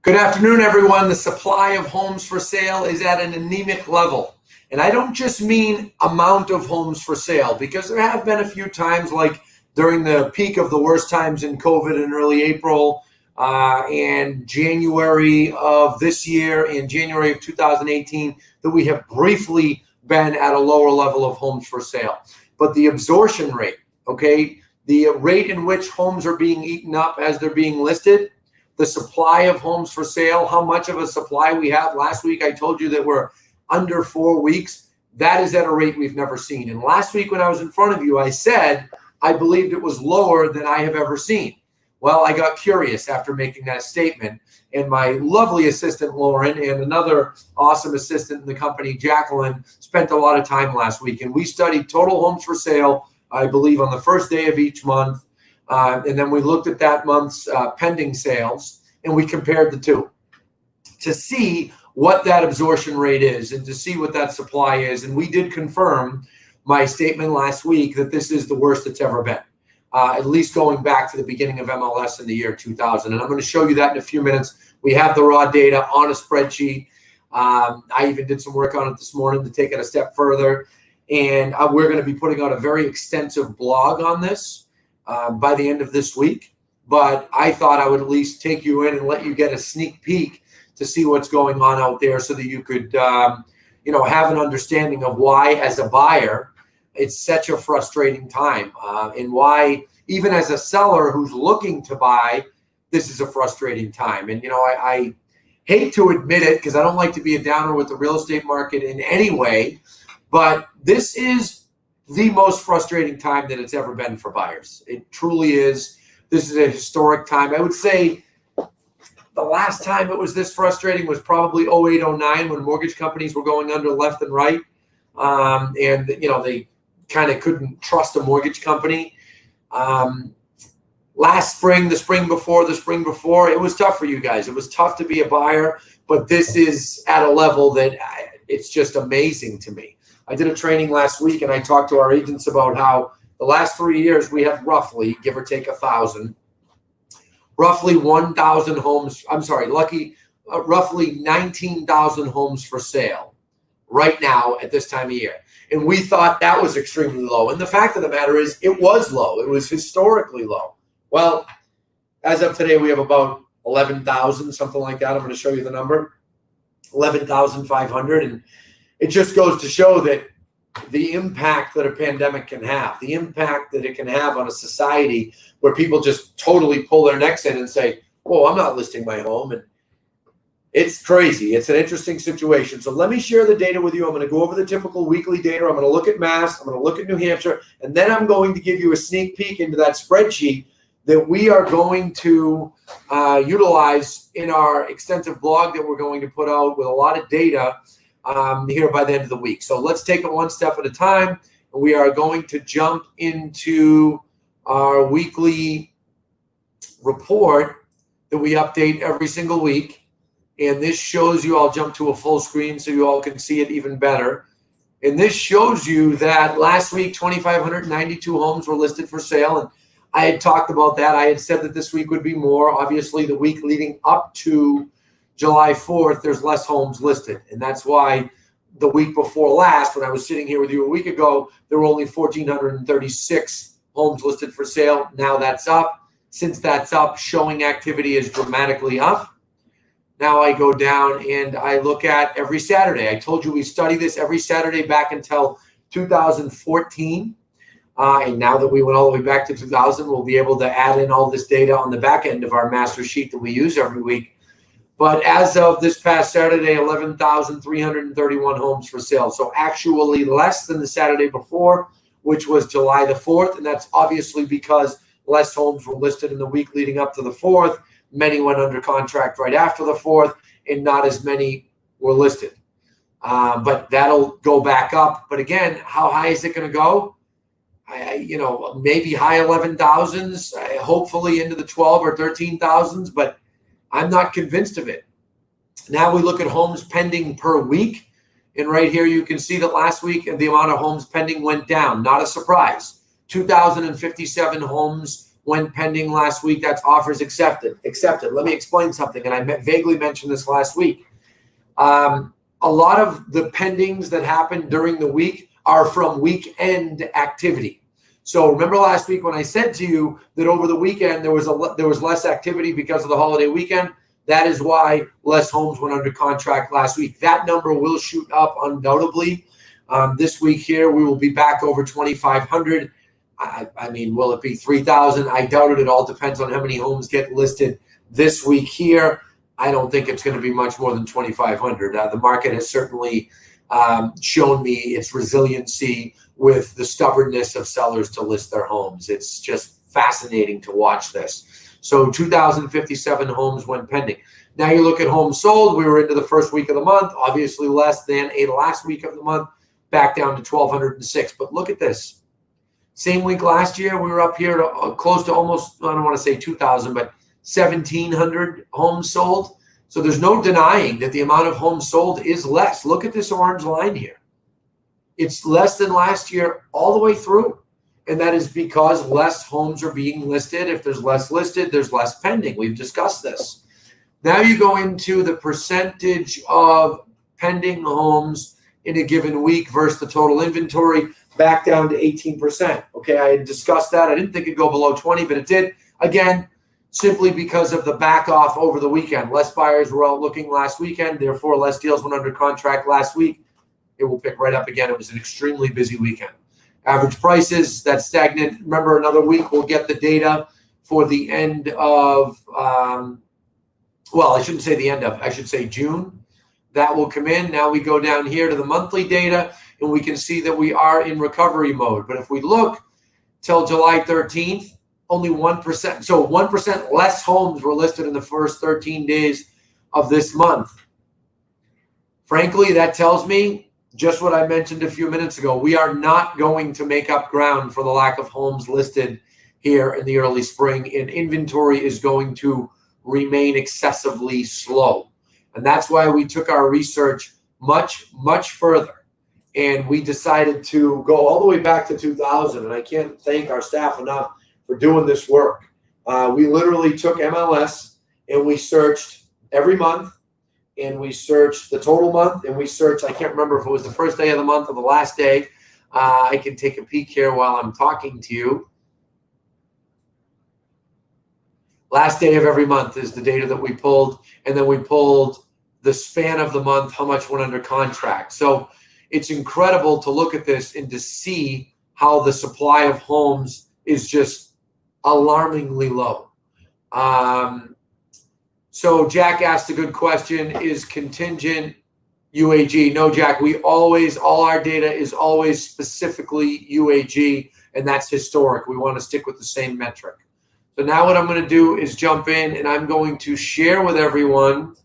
Good afternoon, everyone. The supply of homes for sale is at an anemic level. And I don't just mean amount of homes for sale, because there have been a few times, like during the peak of the worst times in COVID in early April and January of this year and January of 2018, that we have briefly been at a lower level of homes for sale. But the absorption rate, okay, the rate in which homes are being eaten up as they're being listed, the supply of homes for sale, how much of a supply we have. Last week, I told you that we're under 4 weeks. That is at a rate we've never seen. And last week when I was in front of you, I said I believed it was lower than I have ever seen. Well, I got curious after making that statement, and my lovely assistant, Lauren, and another awesome assistant in the company, Jacqueline, spent a lot of time last week. And we studied total homes for sale, I believe, on the first day of each month. And then we looked at that month's pending sales, and we compared the two to see what that absorption rate is and to see what that supply is. And we did confirm my statement last week that this is the worst it's ever been, at least going back to the beginning of MLS in the year 2000. And I'm going to show you that in a few minutes. We have the raw data on a spreadsheet. I even did some work on it this morning to take it a step further. And we're going to be putting out a very extensive blog on this by the end of this week. But I thought I would at least take you in and let you get a sneak peek to see what's going on out there, so that you could, have an understanding of why, as a buyer, it's such a frustrating time, and why, even as a seller who's looking to buy, this is a frustrating time. And, I hate to admit it, because I don't like to be a downer with the real estate market in any way, but this is the most frustrating time that it's ever been for buyers. It truly is. This is a historic time. I would say the last time it was this frustrating was probably 08, 09, when mortgage companies were going under left and right. And, they kind of couldn't trust a mortgage company. Last spring, the spring before, it was tough for you guys. It was tough to be a buyer, but this is at a level that it's just amazing to me. I did a training last week, and I talked to our agents about how the last 3 years we have roughly, give or take 1,000, roughly 1,000 homes. Roughly 19,000 homes for sale right now at this time of year. And we thought that was extremely low. And the fact of the matter is, it was low. It was historically low. Well, as of today, we have about 11,000, something like that. I'm going to show you the number, 11,500. And it just goes to show that the impact that a pandemic can have, the impact that it can have on a society where people just totally pull their necks in and say, "Oh, I'm not listing my home." And it's crazy. It's an interesting situation. So let me share the data with you. I'm going to go over the typical weekly data. I'm going to look at Mass. I'm going to look at New Hampshire. And then I'm going to give you a sneak peek into that spreadsheet that we are going to utilize in our extensive blog that we're going to put out with a lot of data here by the end of the week. So let's take it one step at a time. We are going to jump into our weekly report that we update every single week. And this shows you, I'll jump to a full screen so you all can see it even better. And this shows you that last week, 2,592 homes were listed for sale. And I had talked about that. I had said that this week would be more. Obviously, the week leading up to July 4th, there's less homes listed. And that's why the week before last, when I was sitting here with you a week ago, there were only 1,436 homes listed for sale. Now that's up. Since that's up, showing activity is dramatically up. Now I go down and I look at every Saturday. I told you we study this every Saturday back until 2014. And now that we went all the way back to 2000, we'll be able to add in all this data on the back end of our master sheet that we use every week. But as of this past Saturday, 11,331 homes for sale. So actually less than the Saturday before, which was July the 4th. And that's obviously because less homes were listed in the week leading up to the 4th. Many went under contract right after the 4th, and not as many were listed. But that'll go back up. But again, how high is it going to go? Maybe high 11,000s, hopefully into the 12 or 13,000s, but I'm not convinced of it. Now we look at homes pending per week. And right here, you can see that last week, the amount of homes pending went down. Not a surprise. 2,057 homes went pending last week. That's offers accepted. Let me explain something, and I vaguely mentioned this last week. A lot of the pendings that happened during the week are from weekend activity. So remember last week when I said to you that over the weekend there was less activity because of the holiday weekend? That is why less homes went under contract last week. That number will shoot up undoubtedly. This week here, we will be back over 2,500. I mean, will it be 3,000? I doubt it. It all depends on how many homes get listed this week here. I don't think it's going to be much more than 2,500. The market has certainly shown me its resiliency with the stubbornness of sellers to list their homes. It's just fascinating to watch this. So 2,057 homes went pending. Now you look at homes sold. We were into the first week of the month, obviously less than a last week of the month, back down to 1,206. But look at this. Same week last year, we were up here to close to almost, I don't want to say 2,000, but 1,700 homes sold. So there's no denying that the amount of homes sold is less. Look at this orange line here. It's less than last year all the way through. And that is because less homes are being listed. If there's less listed, there's less pending. We've discussed this. Now you go into the percentage of pending homes in a given week versus the total inventory, back down to 18%. Okay, I had discussed that. I didn't think it'd go below 20, but it did. Again, simply because of the back off over the weekend. Less buyers were out looking last weekend, therefore less deals went under contract last week. It will pick right up again. It was an extremely busy weekend. Average prices, that's stagnant. Remember, another week we'll get the data for the end of, well, I shouldn't say the end of, I should say June. That will come in. Now we go down here to the monthly data, and we can see that we are in recovery mode. But if we look till July 13th, only 1%. So 1% less homes were listed in the first 13 days of this month. Frankly, that tells me just what I mentioned a few minutes ago. We are not going to make up ground for the lack of homes listed here in the early spring, and inventory is going to remain excessively slow. And that's why we took our research much, much further. And we decided to go all the way back to 2000. And I can't thank our staff enough for doing this work. We literally took MLS and we searched every month, and we searched the total month, and we searched, I can't remember if it was the first day of the month or the last day. I can take a peek here while I'm talking to you. Last day of every month is the data that we pulled, and then we pulled the span of the month, how much went under contract. So it's incredible to look at this and to see how the supply of homes is just alarmingly low. So Jack asked a good question, is contingent UAG? No, Jack, all our data is always specifically UAG, and that's historic. We want to stick with the same metric. So now what I'm going to do is jump in, and I'm going to share with everyone.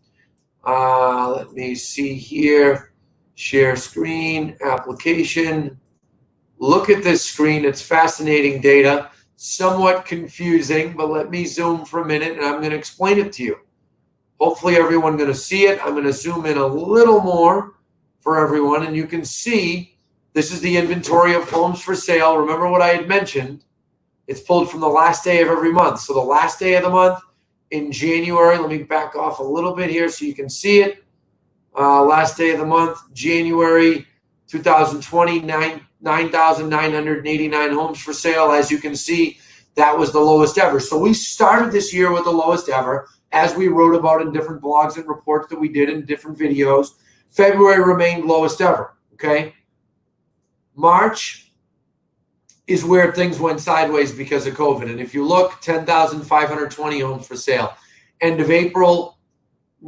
Let me see here. Share screen, application. Look at this screen. It's fascinating data. Somewhat confusing, but let me zoom for a minute, and I'm going to explain it to you. Hopefully everyone's going to see it. I'm going to zoom in a little more for everyone, and you can see this is the inventory of homes for sale. Remember what I had mentioned. It's pulled from the last day of every month. So the last day of the month in January, let me back off a little bit here so you can see it. Last day of the month, January 2020, 9,989 homes for sale. As you can see, that was the lowest ever. So we started this year with the lowest ever, as we wrote about in different blogs and reports that we did in different videos. February remained lowest ever, okay? March is where things went sideways because of COVID. And if you look, 10,520 homes for sale. End of April,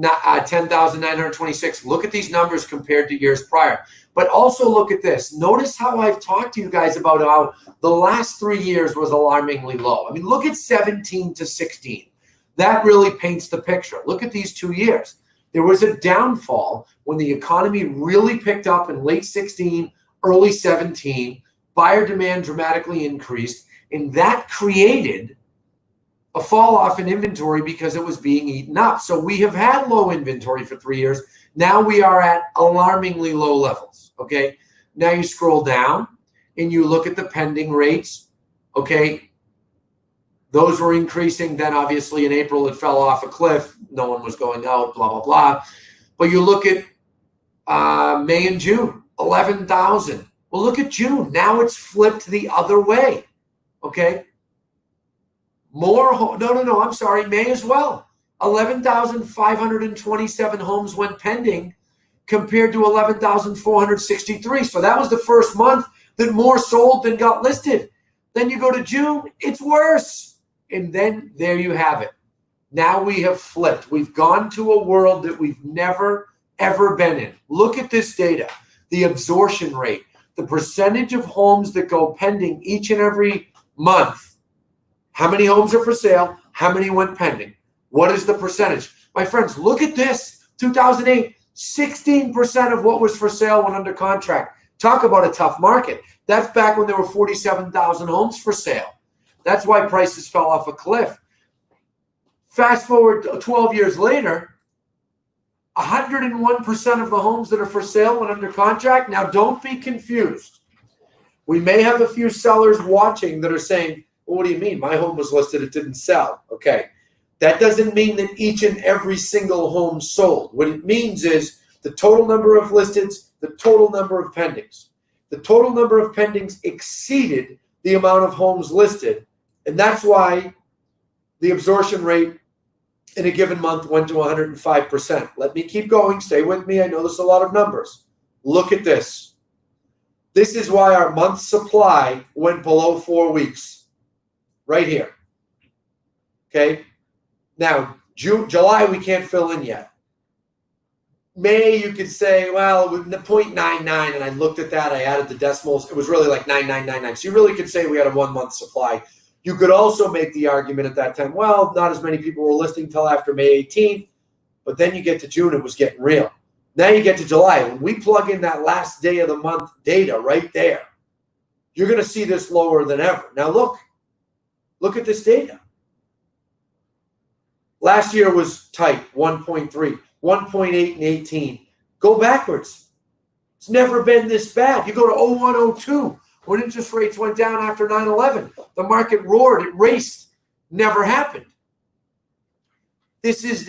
10,926. Look at these numbers compared to years prior. But also look at this. Notice how I've talked to you guys about how the last 3 years was alarmingly low. I mean, look at 17 to 16. That really paints the picture. Look at these 2 years. There was a downfall when the economy really picked up in late 16, early 17. Buyer demand dramatically increased, and that created a fall off in inventory because it was being eaten up. So we have had low inventory for 3 years. Now we are at alarmingly low levels, okay? Now you scroll down and you look at the pending rates, okay? Those were increasing. Then obviously in April, it fell off a cliff. No one was going out, blah, blah, blah. But you look at May and June, 11,000. Well, look at June. Now it's flipped the other way. Okay. I'm sorry. May as well. 11,527 homes went pending compared to 11,463. So that was the first month that more sold than got listed. Then you go to June, it's worse. And then there you have it. Now we have flipped. We've gone to a world that we've never, ever been in. Look at this data, the absorption rate, the percentage of homes that go pending each and every month. How many homes are for sale? How many went pending? What is the percentage? My friends, look at this. 2008, 16% of what was for sale went under contract. Talk about a tough market. That's back when there were 47,000 homes for sale. That's why prices fell off a cliff. Fast forward 12 years later, 101% of the homes that are for sale went under contract. Now, don't be confused. We may have a few sellers watching that are saying, well, what do you mean? My home was listed, it didn't sell. Okay. That doesn't mean that each and every single home sold. What it means is the total number of listeds, the total number of pendings. The total number of pendings exceeded the amount of homes listed. And that's why the absorption rate in a given month went to 105%. Let me keep going. Stay with me. I know there's a lot of numbers. Look at this. This is why our month supply went below 4 weeks. Right here. Okay. Now, July, we can't fill in yet. May, you could say, well, with the 0.99, and I looked at that, I added the decimals, it was really like 9999. So you really could say we had a 1 month supply. You could also make the argument at that time, well, not as many people were listing till after May 18th, but then you get to June, it was getting real. Now you get to July. When we plug in that last day of the month data right there, you're going to see this lower than ever. Now look at this data. Last year was tight, 1.3, 1.8 and 18. Go backwards. It's never been this bad. You go to 01, 02, when interest rates went down after 9/11. The market roared, it raced. Never happened. This is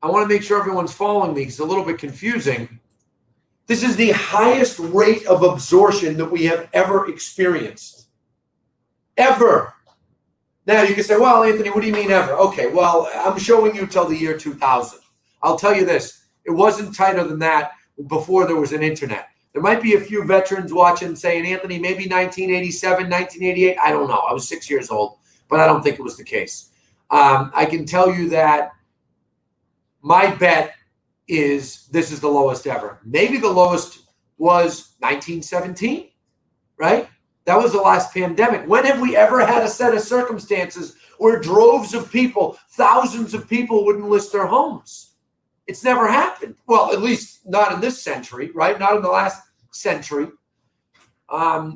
I want to make sure everyone's following me. It's a little bit confusing. This is the highest rate of absorption that we have ever experienced. Ever. Now, you can say, well, Anthony, what do you mean ever? Okay, well, I'm showing you till the year 2000. I'll tell you this. It wasn't tighter than that before there was an internet. There might be a few veterans watching saying, Anthony, maybe 1987, 1988. I don't know. I was 6 years old, but I don't think it was the case. I can tell you that my bet is this is the lowest ever. Maybe the lowest was 1917, right? That was the last pandemic. When have we ever had a set of circumstances where droves of people, thousands of people wouldn't list their homes? It's never happened. Well, at least not in this century, right? Not in the last century.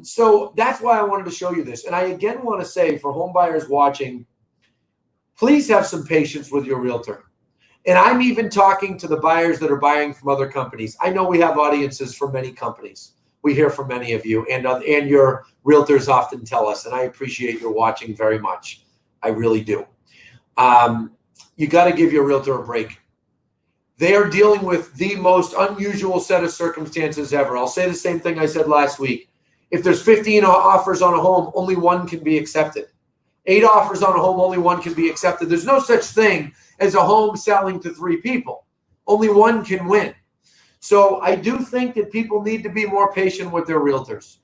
So that's why I wanted to show you this. And I again want to say for home buyers watching, please have some patience with your realtor. And I'm even talking to the buyers that are buying from other companies. I know we have audiences from many companies. We hear from many of you, and your realtors often tell us, and I appreciate your watching very much. I really do. You got to give your realtor a break. They are dealing with the most unusual set of circumstances ever. I'll say the same thing I said last week. If there's 15 offers on a home, only one can be accepted. 8 offers on a home, only one can be accepted. There's no such thing as a home selling to 3 people. Only one can win. So I do think that people need to be more patient with their realtors.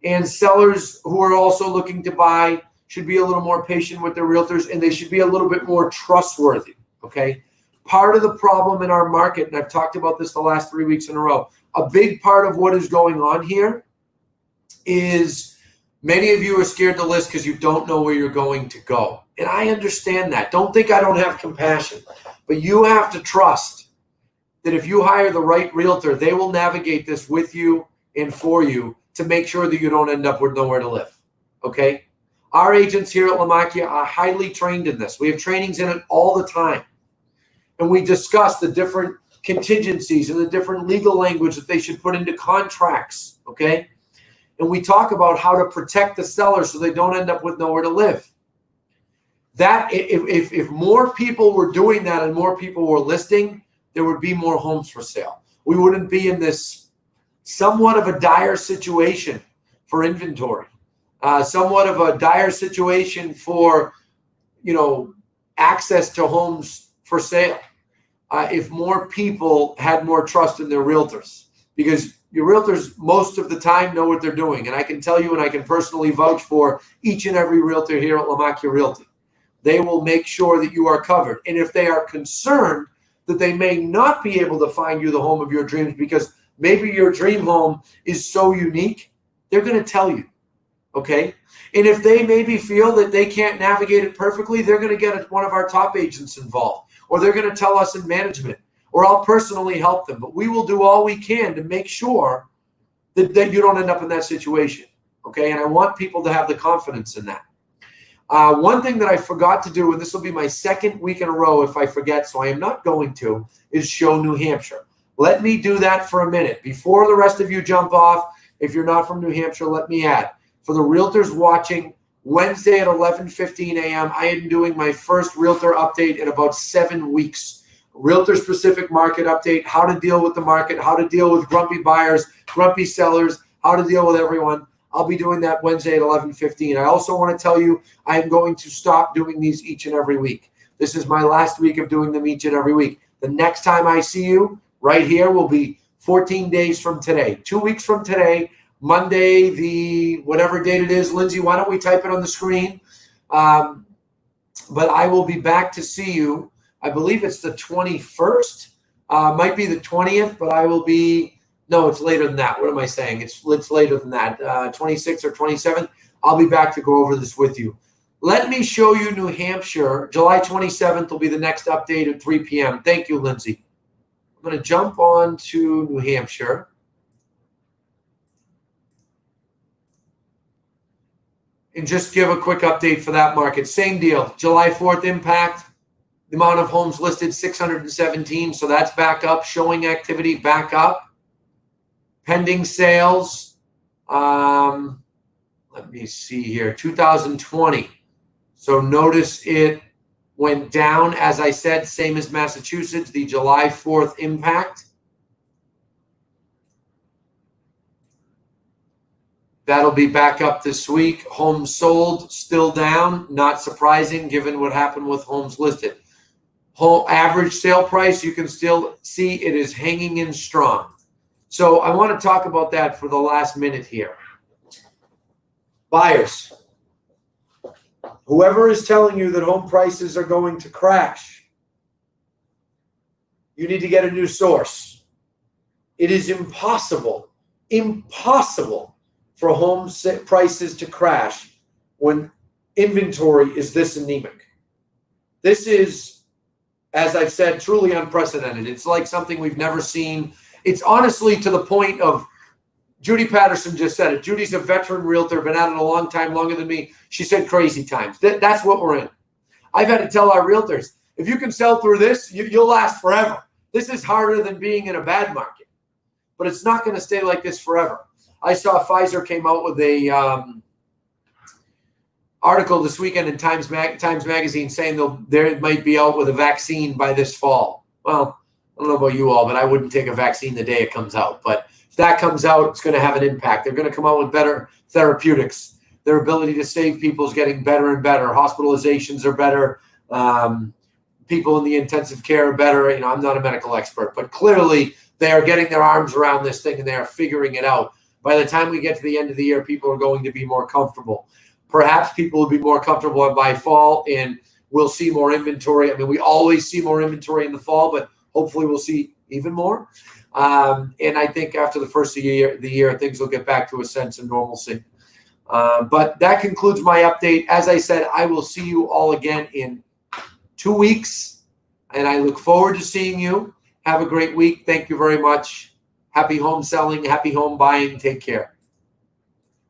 And sellers who are also looking to buy should be a little more patient with their realtors, and they should be a little bit more trustworthy, okay? Part of the problem in our market, and I've talked about this the last 3 weeks in a row, a big part of what is going on here is many of you are scared to list because you don't know where you're going to go. And I understand that. Don't think I don't have compassion. But you have to trust that if you hire the right realtor, they will navigate this with you and for you to make sure that you don't end up with nowhere to live, okay? Our agents here at Lamakia are highly trained in this. We have trainings in it all the time. And we discuss the different contingencies and the different legal language that they should put into contracts, okay? And we talk about how to protect the seller so they don't end up with nowhere to live. that if more people were doing that and more people were listing, there would be more homes for sale. We wouldn't be in this somewhat of a dire situation for inventory, somewhat of a dire situation for, access to homes for sale. If more people had more trust in their realtors, because your realtors most of the time know what they're doing. And I can tell you, and I can personally vouch for each and every realtor here at Lamacchia Realty. They will make sure that you are covered. And if they are concerned that they may not be able to find you the home of your dreams because maybe your dream home is so unique, they're going to tell you, okay? And if they maybe feel that they can't navigate it perfectly, they're going to get one of our top agents involved, or they're going to tell us in management, or I'll personally help them. But we will do all we can to make sure that you don't end up in that situation, okay? And I want people to have the confidence in that. One thing that I forgot to do, and this will be my second week in a row if I forget, so I am not going to, is show New Hampshire. Let me do that for a minute. Before the rest of you jump off, if you're not from New Hampshire, let me add. For the realtors watching, Wednesday at 11:15 a.m., I am doing my first realtor update in about 7 weeks. Realtor-specific market update, how to deal with the market, how to deal with grumpy buyers, grumpy sellers, how to deal with everyone. I'll be doing that Wednesday at 11:15. I also want to tell you I am going to stop doing these each and every week. This is my last week of doing them each and every week. The next time I see you right here will be 14 days from today. 2 weeks from today, Monday, the whatever date it is. Lindsay, why don't we type it on the screen? But I will be back to see you. I believe it's the 21st. Might be the 20th, but I will be... No, it's later than that. What am I saying? It's later than that. 26th or 27th. I'll be back to go over this with you. Let me show you New Hampshire. July 27th will be the next update at 3 p.m. Thank you, Lindsay. I'm going to jump on to New Hampshire. And just give a quick update for that market. Same deal. July 4th impact. The amount of homes listed, 617. So that's back up. Showing activity back up. Pending sales, let me see here, 2020. So notice it went down, as I said, same as Massachusetts, the July 4th impact. That'll be back up this week. Homes sold, still down, not surprising given what happened with homes listed. Whole average sale price, you can still see it is hanging in strong. So I want to talk about that for the last minute here. Buyers, whoever is telling you that home prices are going to crash, you need to get a new source. It is impossible for home prices to crash when inventory is this anemic. This is, as I've said, truly unprecedented. It's like something we've never seen. It's honestly to the point of, Judy Patterson just said it. Judy's a veteran realtor, been at it a long time, longer than me. She said crazy times. That's what we're in. I've had to tell our realtors, if you can sell through this, you'll last forever. This is harder than being in a bad market. But it's not going to stay like this forever. I saw Pfizer came out with a article this weekend in Times Magazine saying they might be out with a vaccine by this fall. Well, I don't know about you all, but I wouldn't take a vaccine the day it comes out. But if that comes out, it's going to have an impact. They're going to come out with better therapeutics. Their ability to save people is getting better and better. Hospitalizations are better. People in the intensive care are better. I'm not a medical expert, but clearly they are getting their arms around this thing and they are figuring it out. By the time we get to the end of the year, people are going to be more comfortable. Perhaps people will be more comfortable by fall, and we'll see more inventory. I mean, we always see more inventory in the fall, but hopefully we'll see even more. And I think after the first of the year, things will get back to a sense of normalcy. But that concludes my update. As I said, I will see you all again in 2 weeks, and I look forward to seeing you. Have a great week. Thank you very much. Happy home selling, happy home buying. Take care.